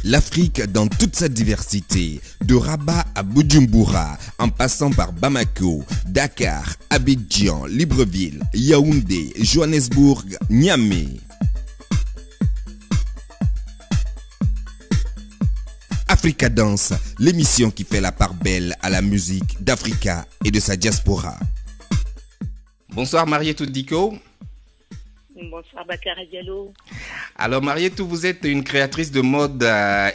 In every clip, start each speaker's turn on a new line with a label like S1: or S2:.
S1: L'Afrique dans toute sa diversité, de Rabat à Bujumbura, en passant par Bamako, Dakar, Abidjan, Libreville, Yaoundé, Johannesburg, Niamey. Africa Dance, l'émission qui fait la part belle à la musique d'Africa et de sa diaspora. Bonsoir Marietou Diko.
S2: Bonsoir Bakara Diallo.
S1: Alors Marietou, vous êtes une créatrice de mode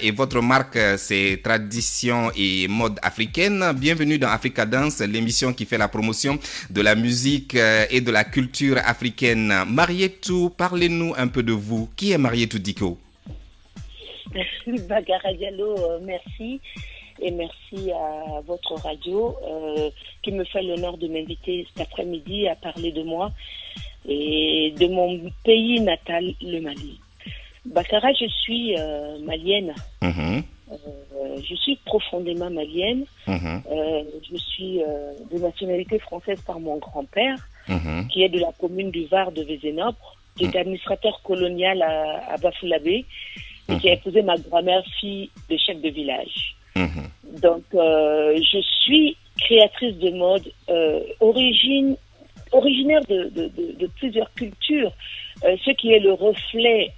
S1: et votre marque c'est Tradition et Mode Africaine. Bienvenue dans Africa Dance, l'émission qui fait la promotion de la musique et de la culture africaine. Marietou, parlez-nous un peu de vous. Qui est Marietou Diko?
S2: Bakara Diallo, merci. Et merci à votre radio qui me fait l'honneur de m'inviter cet après-midi à parler de moi et de mon pays natal, le Mali. Bakara, je suis malienne. Je suis profondément malienne. Je suis de nationalité française par mon grand-père, qui est de la commune du Var de Vézénobre, qui est administrateur colonial à Bafoullabé, et qui a épousé ma grand-mère, fille de chef de village. Donc, je suis créatrice de mode, originaire de plusieurs cultures, ce qui est le reflet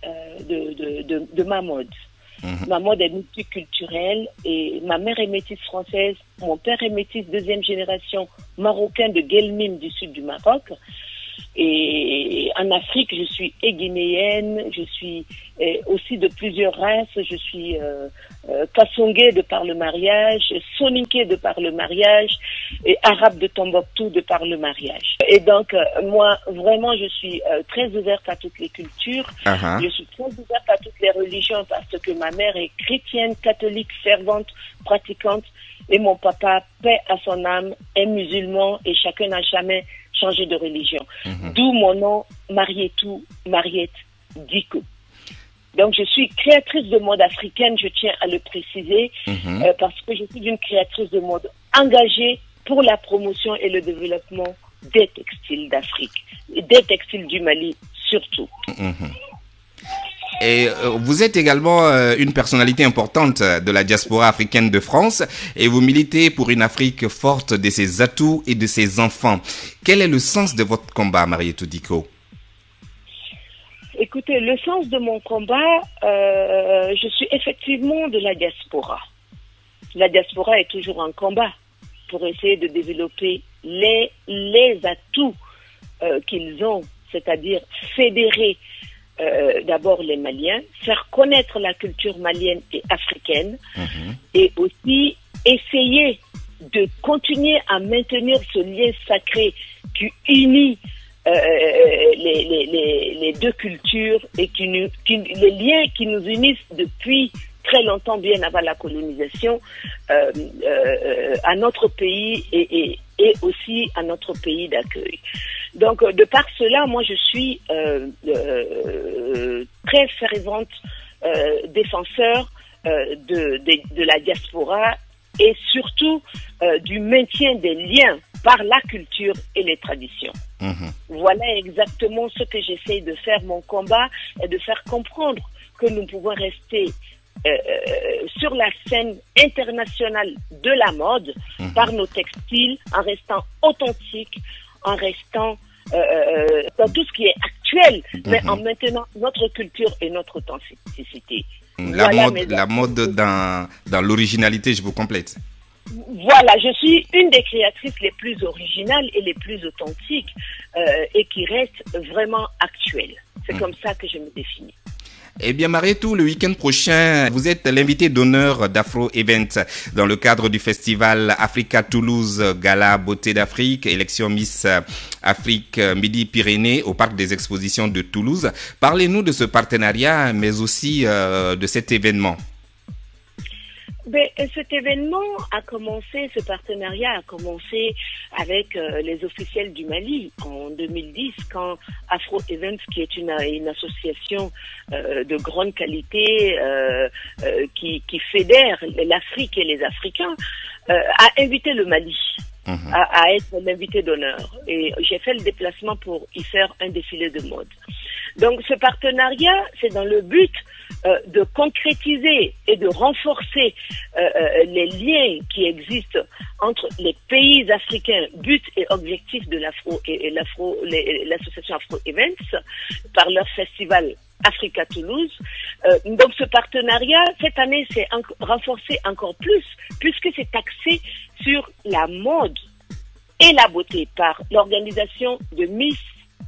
S2: de ma mode. Ma mode est multiculturelle et ma mère est métisse française, mon père est métisse deuxième génération marocain de Guelmim du sud du Maroc. Et en Afrique, je suis guinéenne, je suis aussi de plusieurs races, je suis Kassongué de par le mariage, Soninké de par le mariage, et arabe de Tombouctou de par le mariage. Et donc, moi, vraiment, je suis très ouverte à toutes les cultures, je suis très ouverte à toutes les religions parce que ma mère est chrétienne, catholique, fervente, pratiquante, et mon papa, paix à son âme, est musulman, et chacun n'a jamais changé de religion. D'où mon nom, Marietou, Mariette Diko. Donc, je suis créatrice de mode africaine, je tiens à le préciser, parce que je suis une créatrice de mode engagée pour la promotion et le développement des textiles d'Afrique, des textiles du Mali surtout.
S1: Et vous êtes également une personnalité importante de la diaspora africaine de France et vous militez pour une Afrique forte de ses atouts et de ses enfants. Quel est le sens de votre combat, Marietou Diko?
S2: Écoutez, le sens de mon combat, je suis effectivement de la diaspora. La diaspora est toujours en combat pour essayer de développer les atouts qu'ils ont, c'est-à-dire fédérer d'abord les Maliens, faire connaître la culture malienne et africaine, et aussi essayer de continuer à maintenir ce lien sacré qui unit les deux cultures et les liens qui nous unissent depuis très longtemps, bien avant la colonisation, à notre pays et aussi à notre pays d'accueil. Donc, de par cela, moi, je suis très fervente défenseur de la diaspora et surtout du maintien des liens par la culture et les traditions. Voilà exactement ce que j'essaie de faire. Mon combat est de faire comprendre que nous pouvons rester sur la scène internationale de la mode par nos textiles, en restant authentiques, en restant dans tout ce qui est actuel, mais en maintenant notre culture et notre authenticité.
S1: La mode dans l'originalité, je vous complète.
S2: Voilà, je suis une des créatrices les plus originales et les plus authentiques et qui reste vraiment actuelle. C'est comme ça que je me définis.
S1: Eh bien, Marietou, le week-end prochain, vous êtes l'invité d'honneur d'Afro Event dans le cadre du festival Africa Toulouse Gala Beauté d'Afrique, élection Miss Afrique Midi-Pyrénées au Parc des Expositions de Toulouse. Parlez-nous de ce partenariat, mais aussi de cet événement.
S2: Cet événement a commencé, ce partenariat a commencé avec les officiels du Mali en 2010 quand Afro Events, qui est une association de grande qualité qui fédère l'Afrique et les Africains, a invité le Mali à être l'invité d'honneur. Et j'ai fait le déplacement pour y faire un défilé de mode. Donc ce partenariat, c'est dans le but de concrétiser et de renforcer les liens qui existent entre les pays africains, but et objectif de l'association Afro Events par leur festival Africa Toulouse. Donc ce partenariat, cette année, s'est renforcé encore plus puisque c'est axé sur la mode et la beauté par l'organisation de Miss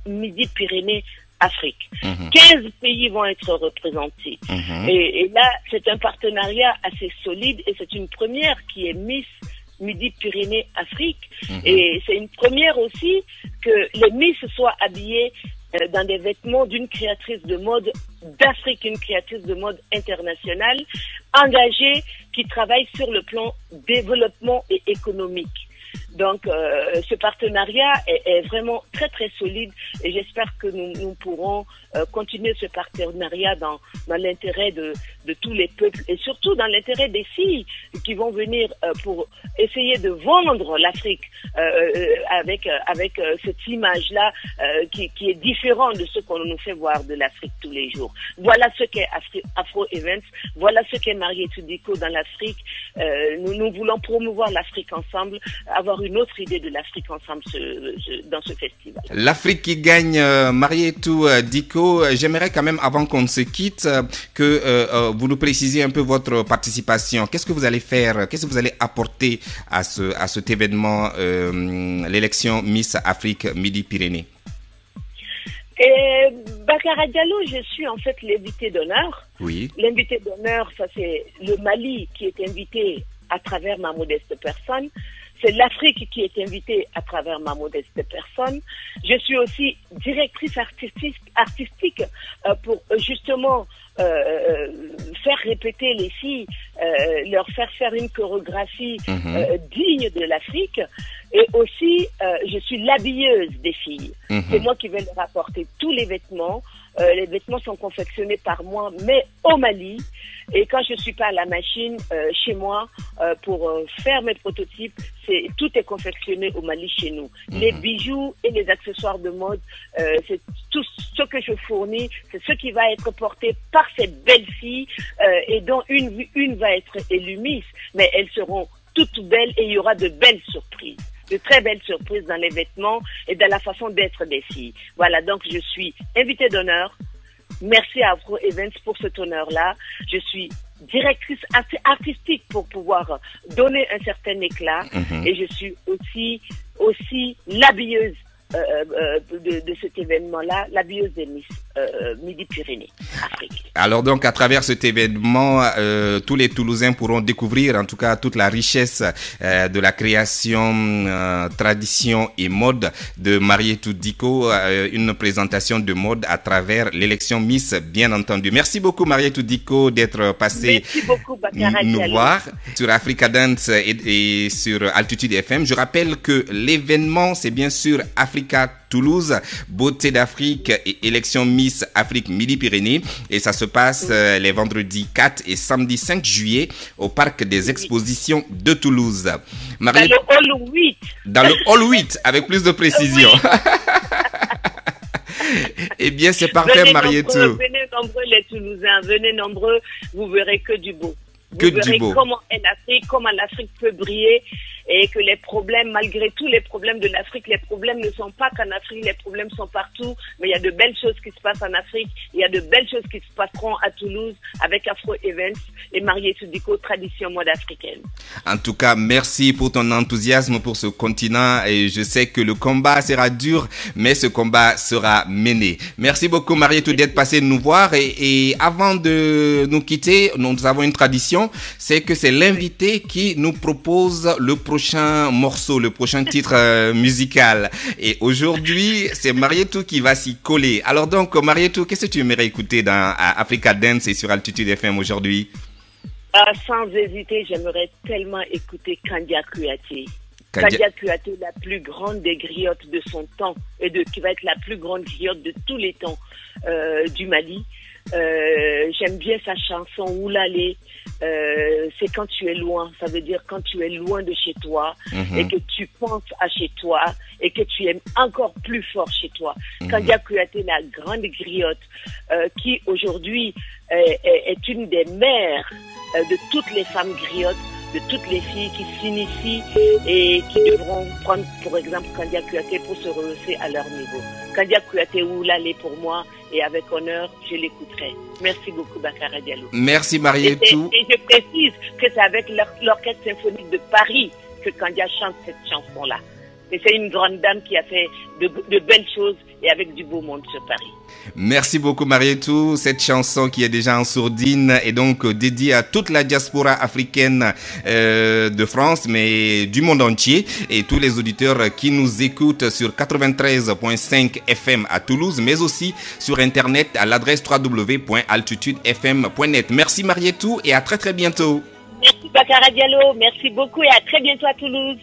S2: Midi-Pyrénées Afrique. 15 pays vont être représentés. Et là, c'est un partenariat assez solide et c'est une première qui est Miss Midi-Pyrénées Afrique. Et c'est une première aussi que les Miss soient habillées dans des vêtements d'une créatrice de mode d'Afrique, une créatrice de mode internationale, engagée, qui travaille sur le plan développement et économique. Donc, ce partenariat est vraiment très très solide et j'espère que nous pourrons continuer ce partenariat dans l'intérêt de tous les peuples et surtout dans l'intérêt des filles qui vont venir pour essayer de vendre l'Afrique avec cette image-là qui est différente de ce qu'on nous fait voir de l'Afrique tous les jours. Voilà ce qu'est Afro Events, voilà ce qu'est Marietou Diko dans l'Afrique. Nous voulons promouvoir l'Afrique ensemble, avoir une autre idée de l'Afrique ensemble dans ce festival.
S1: L'Afrique qui gagne, Marietou Diko, j'aimerais quand même, avant qu'on se quitte, que vous nous précisiez un peu votre participation. Qu'est-ce que vous allez faire? Qu'est-ce que vous allez apporter à cet événement, l'élection Miss Afrique Midi-Pyrénées?
S2: Bakara Diallo, je suis en fait l'invité d'honneur.
S1: Oui. L'invité
S2: d'honneur, ça c'est le Mali qui est invité à travers ma modeste personne. C'est l'Afrique qui est invitée à travers ma modeste personne. Je suis aussi directrice artistique pour justement faire répéter les filles, leur faire une chorégraphie digne de l'Afrique. Et aussi, je suis l'habilleuse des filles. C'est moi qui vais leur apporter tous les vêtements. Les vêtements sont confectionnés par moi, mais au Mali. Et quand je suis pas à la machine, chez moi, pour faire mes prototypes, tout est confectionné au Mali chez nous. Les bijoux et les accessoires de mode, c'est tout ce que je fournis, c'est ce qui va être porté par ces belles filles, et dont une va être élue Miss, mais elles seront toutes belles et il y aura de belles surprises. De très belles surprises dans les vêtements et dans la façon d'être des filles. Voilà, donc je suis invitée d'honneur. Merci à Afro Events pour cet honneur-là. Je suis directrice artistique pour pouvoir donner un certain éclat. Et je suis aussi l'habilleuse de cet événement-là, l'habilleuse des Miss Midi-Pyrénées Afrique.
S1: Alors donc, à travers cet événement, tous les Toulousains pourront découvrir en tout cas toute la richesse de la création, tradition et mode de Marietou Diko, une présentation de mode à travers l'élection Miss, bien entendu. Merci beaucoup Marietou Diko d'être passée nous voir sur Africa Dance et sur Altitude FM. Je rappelle que l'événement, c'est bien sûr Africa Toulouse, Beauté d'Afrique et élection Miss Afrique Midi-Pyrénées. Et ça se passe les vendredis 4 et samedi 5 juillet au Parc des Expositions de Toulouse.
S2: Dans le Hall 8.
S1: Dans le Hall 8, avec plus de précision. Eh bien, c'est parfait, Marietou.
S2: Venez nombreux les Toulousains, venez nombreux, vous verrez que du beau. Vous verrez comment est l'Afrique, comment l'Afrique peut briller et que les problèmes, malgré tous les problèmes de l'Afrique, les problèmes ne sont pas qu'en Afrique, les problèmes sont partout, mais il y a de belles choses qui se passent en Afrique, il y a de belles choses qui se passeront à Toulouse avec Afro Events et Marietou Diko, tradition mode africaine.
S1: En tout cas, merci pour ton enthousiasme pour ce continent et je sais que le combat sera dur, mais ce combat sera mené. Merci beaucoup Marietou d'être passée nous voir et avant de nous quitter, nous avons une tradition, c'est que c'est l'invité qui nous propose le prochain morceau, le prochain titre musical. Et aujourd'hui, c'est Marietou qui va s'y coller. Alors donc, Marietou, qu'est-ce que tu aimerais écouter dans Africa Dance et sur Altitude FM aujourd'hui?
S2: Sans hésiter, j'aimerais tellement écouter Kandia Kouyaté. Kandia Kouyaté, la plus grande des griottes de son temps et qui va être la plus grande griotte de tous les temps du Mali. J'aime bien sa chanson Oulalé. C'est quand tu es loin, ça veut dire quand tu es loin de chez toi et que tu penses à chez toi et que tu aimes encore plus fort chez toi. Kandia Kouyaté, la grande griotte, qui aujourd'hui est une des mères de toutes les femmes griottes, de toutes les filles qui s'initient et qui devront prendre, pour exemple, Kandia Kouyaté pour se rehausser à leur niveau. Kandia Kouyaté Oulalé pour moi, et avec honneur, je l'écouterai. Merci beaucoup, Bakara Diallo.
S1: Merci, Marietou.
S2: Et je précise que c'est avec l'Orchestre Symphonique de Paris que Kandia chante cette chanson-là. Et c'est une grande dame qui a fait de belles choses et avec du beau monde sur Paris.
S1: Merci beaucoup, Marietou. Cette chanson qui est déjà en sourdine est donc dédiée à toute la diaspora africaine de France, mais du monde entier, et tous les auditeurs qui nous écoutent sur 93.5 FM à Toulouse, mais aussi sur Internet à l'adresse www.altitudefm.net. Merci, Marietou, et à très très bientôt.
S2: Merci, Bakara Diallo. Merci beaucoup et à très bientôt à Toulouse.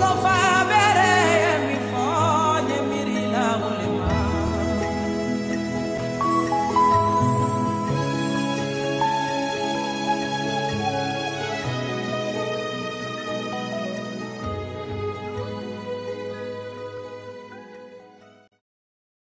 S3: Love